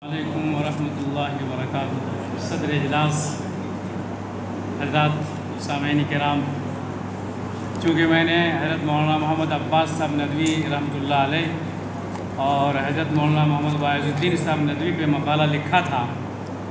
علیکم ورحمۃ اللہ وبرکاتہ۔ صدر اجلاس، حضرات، سامعین کرام، چونکہ میں نے حضرت مولانا محمد عباس صاحب ندوی رحمۃ اللہ علیہ اور حضرت مولانا محمد باعث الدین صاحب ندوی پہ مقالہ لکھا تھا،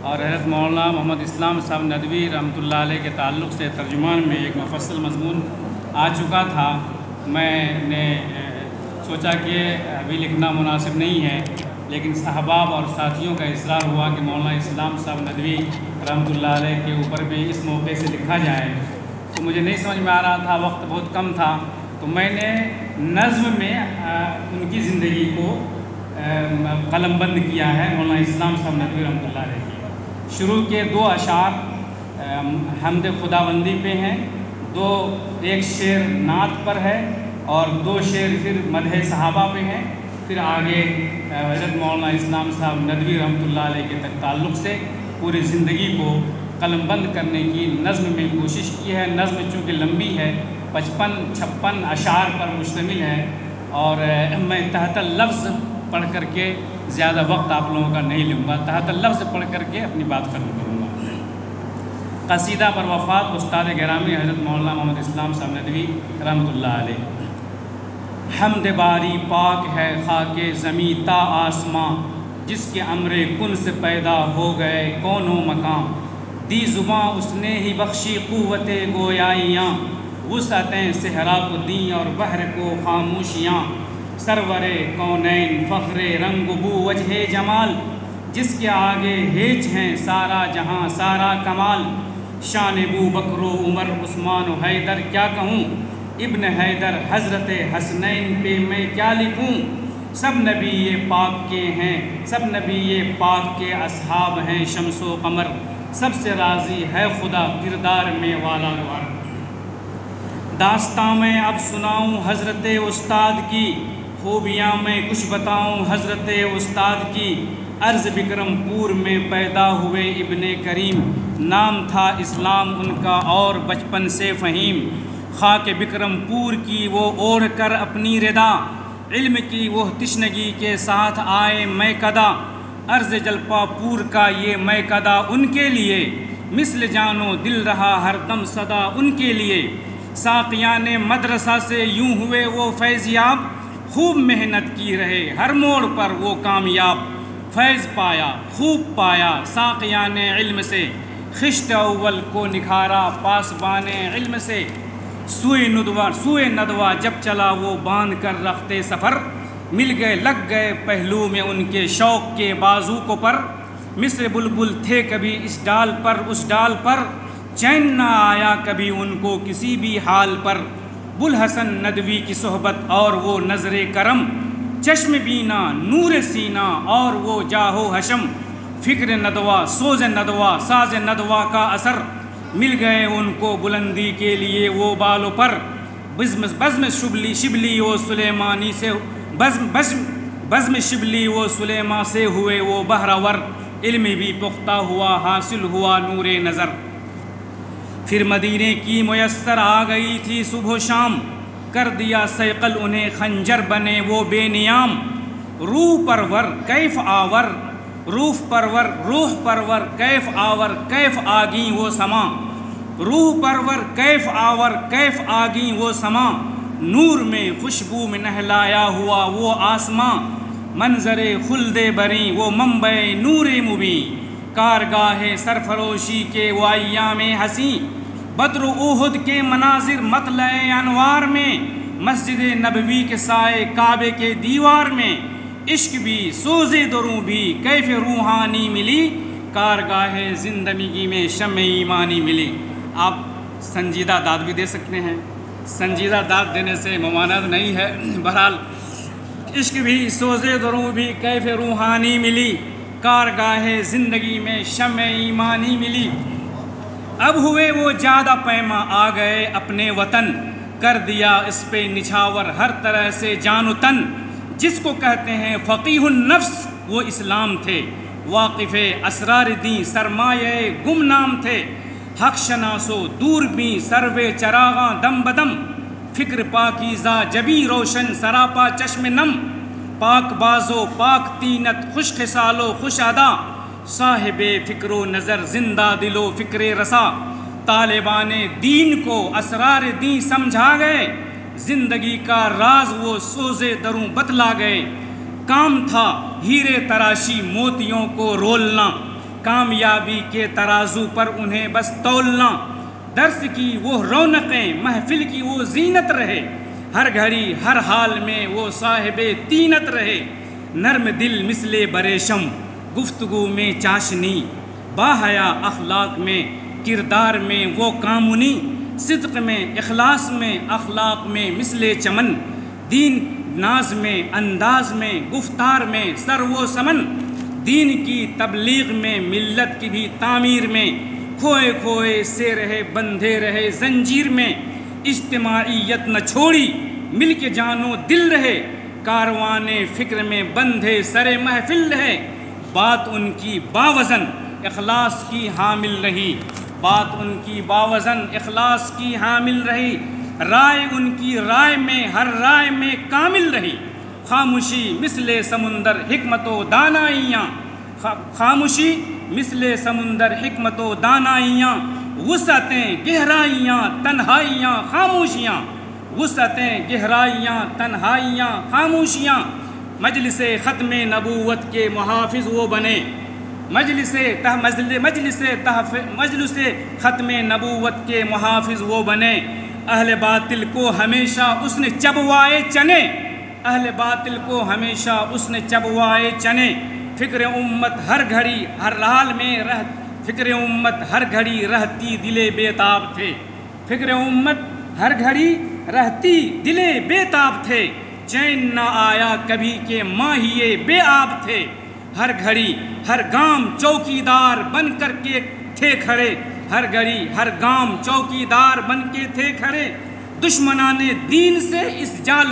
اور حضرت مولانا محمد اسلام صاحب ندوی رحمۃ اللہ علیہ کے تعلق سے ترجمان میں ایک مفصل مضمون آ چکا تھا، میں نے سوچا کہ ابھی لکھنا مناسب نہیں ہے، لیکن احباب اور ساتھیوں کا اصرار ہوا کہ مولانا اسلام صاحب ندوی رحمۃ اللہ علیہ کے اوپر بھی اس موقع سے لکھا جائے، تو مجھے نہیں سمجھ میں آ رہا تھا، وقت بہت کم تھا، تو میں نے نظم میں ان کی زندگی کو قلم بند کیا ہے مولانا اسلام صاحب ندوی رحمۃ اللہ علیہ کی۔ شروع کے 2 اشعار حمد خداوندی پہ ہیں، ایک شعر نعت پر ہے اور 2 شعر پھر مدح صحابہ پہ ہیں، پھر آگے حضرت مولانا اسلام صاحب ندوی رحمۃ اللہ علیہ کے تعلق سے پوری زندگی کو قلم بند کرنے کی نظم میں کوشش کی ہے۔ نظم چونکہ لمبی ہے، 55-56 اشعار پر مشتمل ہے، اور میں تحت لفظ پڑھ کر کے زیادہ وقت آپ لوگوں کا نہیں لوں گا، تحت لفظ پڑھ کر کے اپنی بات ختم کروں گا۔ قصیدہ پر وفات استاد گرامی حضرت مولانا محمد اسلام صاحب ندوی رحمۃ اللہ علیہ۔ حمد باری پاک ہے خاک زمیں تا آسماں، جس کے امر کن سے پیدا ہو گئے کون و مکان، دی زباں اس نے ہی بخشی قوت گویائیاں، وسعتیں صحرا کو دیں اور بحر کو خاموشیاں، سرور کونین فخر رنگ بو وجہ جمال، جس کے آگے ہیچ ہیں سارا جہاں سارا کمال، شان بو بکر و عمر عثمان و حیدر کیا کہوں، ابن حیدر حضرت حسنین پہ میں کیا لکھوں، سب نبی پاک کے ہیں، سب نبی پاک کے اصحاب ہیں شمس و قمر، سب سے راضی ہے خدا کردار میں والا گوار۔ داستاں میں اب سناؤں حضرت استاد کی، خوبیاں میں کچھ بتاؤں حضرت استاد کی، عرض بکرم پور میں پیدا ہوئے ابن کریم، نام تھا اسلام ان کا اور بچپن سے فہیم، خاک بکرم پور کی وہ اوڑھ کر اپنی ردا، علم کی وہ تشنگی کے ساتھ آئے میں کدا، عرض جلپا پور کا یہ میں کدا ان کے لیے، مثل جانو دل رہا ہر دم صدا ان کے لیے، ساقیان مدرسہ سے یوں ہوئے وہ فیض یاب، خوب محنت کی رہے ہر موڑ پر وہ کامیاب، فیض پایا خوب پایا ساقیان علم سے، خشت اول کو نکھارا پاسبان علم سے، سوئے ندوہ جب چلا وہ باندھ کر رختے سفر، مل گئے لگ گئے پہلو میں ان کے شوق کے بازو کو پر، مصر بلبل تھے کبھی اس ڈال پر اس ڈال پر، چین نہ آیا کبھی ان کو کسی بھی حال پر، بوالحسن ندوی کی صحبت اور وہ نظر کرم، چشم بینا نور سینہ اور وہ جاہو حشم، فکر ندوہ سوز ندوہ ساز ندوہ کا اثر، مل گئے ان کو بلندی کے لیے وہ بالوں پر، بزم شبلی و سلیمانی سے بزم شبلی و سلیما سے ہوئے وہ بہرور، علم بھی پختہ ہوا حاصل ہوا نور نظر، پھر مدینے کی میسر آ گئی تھی صبح و شام، کر دیا سیقل انہیں خنجر بنے وہ بے نیام، روح پرور کیف آور کیف آگیں وہ سما، روح پرور کیف آور کیف آگیں وہ سما، نور میں خوشبو میں نہلایا ہوا وہ آسماں، منظر خلد بری وہ منبع نور مبیں، کارگاہ سرفروشی کے وہ ایام حسیں، بدر احد کے مناظر مطلع انوار میں، مسجد نبوی کے سائے کعبے کے دیوار میں، عشق بھی سوز دروں بھی کیف روحانی ملی، کارگاہ زندگی میں شمع ایمانی ملی۔ آپ سنجیدہ داد بھی دے سکتے ہیں، سنجیدہ داد دینے سے ممانعت نہیں ہے، بہرحال عشق بھی سوز دروں بھی کیف روحانی ملی، کارگاہ زندگی میں شمع ایمانی ملی، اب ہوئے وہ جادہ پیما آ گئے اپنے وطن، کر دیا اس پہ نچھاور ہر طرح سے جان و تن، جس کو کہتے ہیں فقیہ النفس وہ اسلام تھے، واقف اسرار دیں سرمایہ گمنام تھے، حق شناسو دور بھی سروے چراغاں دم بدم، فکر پاکیزہ جبیں روشن سراپا چشم نم، پاک بازو پاک تینت خوش خصالو خوش ادا، صاحب فکر و نظر زندہ دل و فکر رسا، طالبان دین کو اسرار دین سمجھا گئے، زندگی کا راز وہ سوزے دروں بتلا گئے، کام تھا ہیرے تراشی موتیوں کو رولنا، کامیابی کے ترازو پر انہیں بس تولنا، درس کی وہ رونقیں محفل کی وہ زینت رہے، ہر گھڑی ہر حال میں وہ صاحب تینت رہے، نرم دل مثل بریشم گفتگو میں چاشنی، باحیا اخلاق میں کردار میں وہ کامنی، صدق میں اخلاص میں اخلاق میں مثل چمن، دین ناز میں انداز میں گفتار میں سر و سمن، دین کی تبلیغ میں ملت کی بھی تعمیر میں، کھوئے کھوئے سے رہے بندھے رہے زنجیر میں، اجتماعیت نہ چھوڑی مل کے جانو دل رہے، کاروان فکر میں بندھے سر محفل رہے، بات ان کی باوزن اخلاص کی حامل رہی، بات ان کی باوزن اخلاص کی حامل رہی، رائے ان کی رائے میں ہر رائے میں کامل رہی، خاموشی مثل سمندر حکمت و دانائیاں، خاموشی مثل سمندر حکمت و دانائیاں، وسعتیں گہرائیاں تنہائیاں خاموشیاں، وسعتیں گہرائیاں تنہائیاں خاموشیاں، مجلس ختم نبوت کے محافظ وہ بنے، مجلس ختم نبوت کے محافظ وہ بنے، اہل باطل کو ہمیشہ اس نے چبوائے چنے، اہل باطل کو ہمیشہ اس نے چبوائے چنے، فکر امت ہر گھڑی ہر حال میں فکر امت ہر گھڑی رہتی دلے بے تاب تھے، فکر امت ہر گھڑی رہتی دلے بے تاب تھے، چین نہ آیا کبھی کہ ماہیے بے آب تھے، ہر گھڑی ہر گام چوکیدار بن کر کے تھے کھڑے، ہر گھڑی ہر گام چوکیدار بن کے تھے کھڑے، دشمنان دین سے اس جا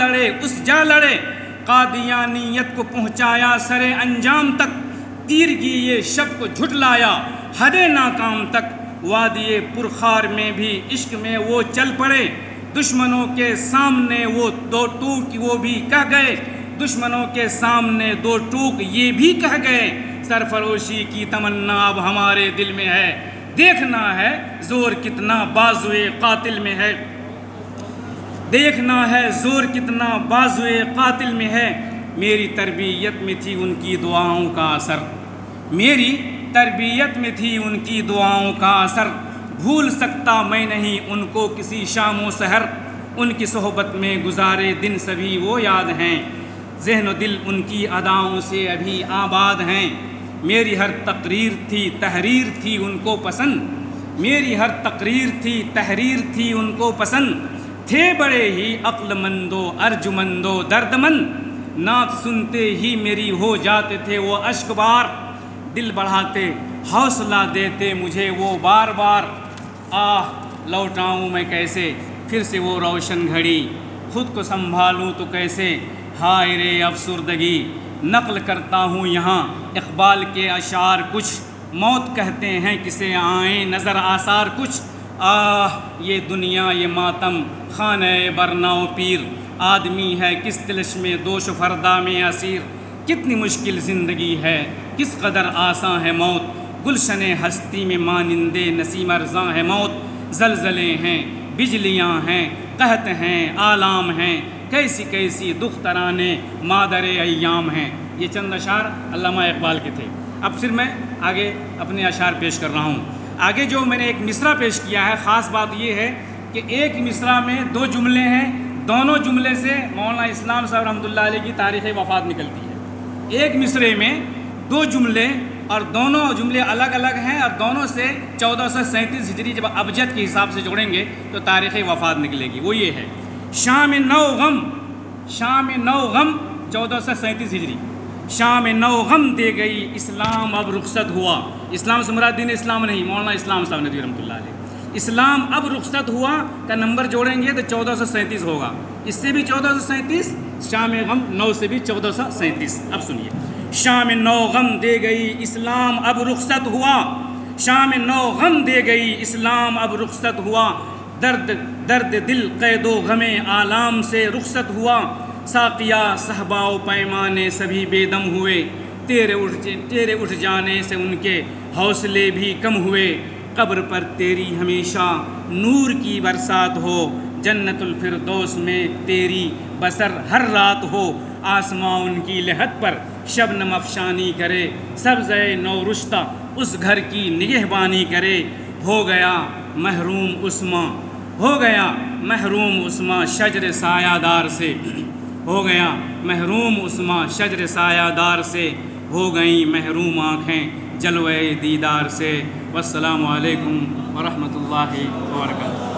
لڑے، قادیانیت کو پہنچایا سرے انجام تک، تیرگی یہ شب کو جھٹلایا حد ناکام تک، وادی پرخار میں بھی عشق میں وہ چل پڑے، دشمنوں کے سامنے وہ دو ٹوک وہ بھی کہہ گئے، دشمنوں کے سامنے دو ٹوک یہ بھی کہہ گئے، سرفروشی کی تمنا اب ہمارے دل میں ہے، دیکھنا ہے زور کتنا بازوئے قاتل میں ہے، دیکھنا ہے زور کتنا بازوئے قاتل میں ہے، میری تربیت میں تھی ان کی دعاؤں کا اثر، میری تربیت میں تھی ان کی دعاؤں کا اثر، بھول سکتا میں نہیں ان کو کسی شام و سحر، ان کی صحبت میں گزارے دن سبھی وہ یاد ہیں، ذہن و دل ان کی اداؤں سے ابھی آباد ہیں، میری ہر تقریر تھی تحریر تھی ان کو پسند، میری ہر تقریر تھی تحریر تھی ان کو پسند، تھے بڑے ہی عقل مند و ارجمند و درد مند، نعت سنتے ہی میری ہو جاتے تھے وہ اشک بار، دل بڑھاتے حوصلہ دیتے مجھے وہ بار بار، آہ لوٹاؤں میں کیسے پھر سے وہ روشن گھڑی، خود کو سنبھالوں تو کیسے ہائے رے افسردگی، نقل کرتا ہوں یہاں اقبال کے اشعار کچھ، موت کہتے ہیں کسے آئیں نظر آثار کچھ، آہ یہ دنیا یہ ماتم خانہ برنا و پیر، آدمی ہے کس تلش میں دوش و فردا میں اسیر، کتنی مشکل زندگی ہے کس قدر آساں ہے موت، گلشن ہستی میں مانندے نسیم ارزاں ہے موت، زلزلے ہیں بجلیاں ہیں قحط ہیں آلام ہیں، کیسی کیسی دخترانے مادر ایام ہیں۔ یہ چند اشعار علامہ اقبال کے تھے۔ اب پھر میں آگے اپنے اشعار پیش کر رہا ہوں۔ آگے جو میں نے ایک مصرع پیش کیا ہے، خاص بات یہ ہے کہ ایک مصرع میں دو جملے ہیں، دونوں جملے سے مولانا اسلام صاحب رحمۃ اللہ علیہ کی تاریخ وفات نکلتی ہے۔ ایک مصرعے میں دو جملے اور دونوں جملے الگ الگ ہیں، اور دونوں سے 1437 ہجری جب ابجد کے حساب سے جوڑیں گے تو تاریخ وفات نکلے گی۔ وہ یہ ہے شام نو غم، شام نو غم 1437 ہجری، شام نو غم دے گئی اسلام اب رخصت ہوا۔ اسلام سے مراد دین اسلام نہیں، مولانا اسلام صاحب ندوی رحمۃ اللہ علیہ۔ اسلام اب رخصت ہوا کا نمبر جوڑیں گے تو 1437 ہوگا، اس سے بھی 1437، شام غم 9 سے بھی 1437۔ اب سنیے، شام نو غم دے گئی اسلام اب رخصت ہوا، شام نو غم دے گئی اسلام اب رخصت ہوا، درد درد دل قید و غم آلام سے رخصت ہوا، ساقیہ صحبا و پیمانے سبھی بے دم ہوئے، تیرے اٹھ جانے سے ان کے حوصلے بھی کم ہوئے۔ قبر پر تیری ہمیشہ نور کی برسات ہو، جنت الفردوس میں تیری بسر ہر رات ہو۔ آسماں ان کی لحد پر شبنم افشانی کرے، سبزۂ نو رشتہ اس گھر کی نگہبانی کرے۔ ہو گیا محروم عثمان شجر سایہ دار سے، ہو گیا محروم عثمان شجر سایہ دار سے، ہو گئیں محروم آنکھیں جلوے دیدار سے۔ والسلام علیکم ورحمۃ اللہ وبرکاتہ۔